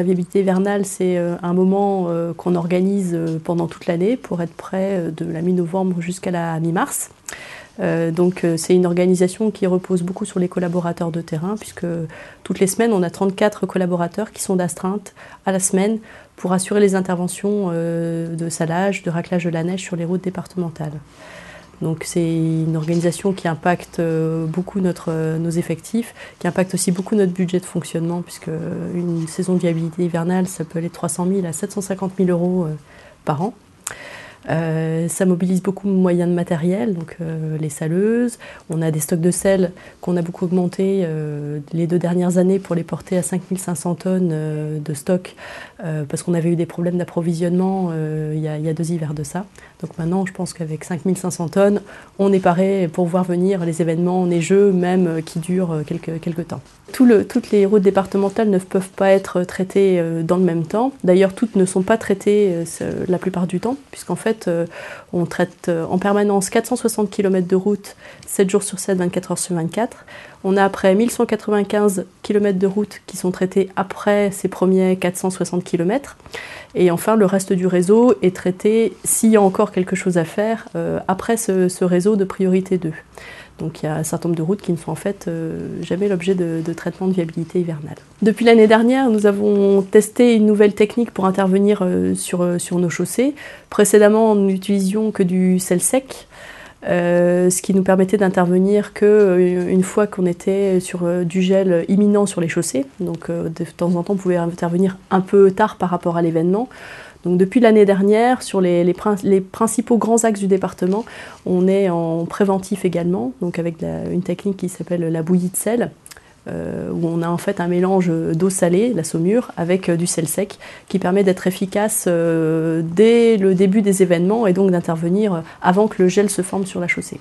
La viabilité hivernale, c'est un moment qu'on organise pendant toute l'année pour être prêt de la mi-novembre jusqu'à la mi-mars. Donc c'est une organisation qui repose beaucoup sur les collaborateurs de terrain, puisque toutes les semaines, on a 34 collaborateurs qui sont d'astreinte à la semaine pour assurer les interventions de salage, de raclage de la neige sur les routes départementales. Donc c'est une organisation qui impacte beaucoup nos effectifs, qui impacte aussi beaucoup notre budget de fonctionnement, puisque une saison de viabilité hivernale, ça peut aller de 300 000 à 750 000 euros par an. Ça mobilise beaucoup de moyens de matériel, donc les saleuses. On a des stocks de sel qu'on a beaucoup augmenté les 2 dernières années pour les porter à 5 500 tonnes de stock parce qu'on avait eu des problèmes d'approvisionnement il y a 2 hivers de ça. Donc maintenant, je pense qu'avec 5 500 tonnes, on est paré pour voir venir les événements neigeux, même qui durent quelques temps. Toutes les routes départementales ne peuvent pas être traitées dans le même temps. D'ailleurs, toutes ne sont pas traitées la plupart du temps, puisqu'en fait, on traite en permanence 460 km de route, 7 jours sur 7, 24 heures sur 24. On a après 1195 km de route qui sont traités après ces premiers 460 km. Et enfin, le reste du réseau est traité, s'il y a encore quelque chose à faire, après ce réseau de priorité 2. Donc il y a un certain nombre de routes qui ne font en fait jamais l'objet de traitement de viabilité hivernale. Depuis l'année dernière, nous avons testé une nouvelle technique pour intervenir sur nos chaussées. Précédemment, nous n'utilisions que du sel sec, ce qui nous permettait d'intervenir qu'une fois qu'on était sur du gel imminent sur les chaussées. Donc de temps en temps, on pouvait intervenir un peu tard par rapport à l'événement. Donc depuis l'année dernière, sur les principaux grands axes du département, on est en préventif également, donc avec une technique qui s'appelle la bouillie de sel, où on a en fait un mélange d'eau salée, la saumure, avec du sel sec, qui permet d'être efficace dès le début des événements et donc d'intervenir avant que le gel se forme sur la chaussée.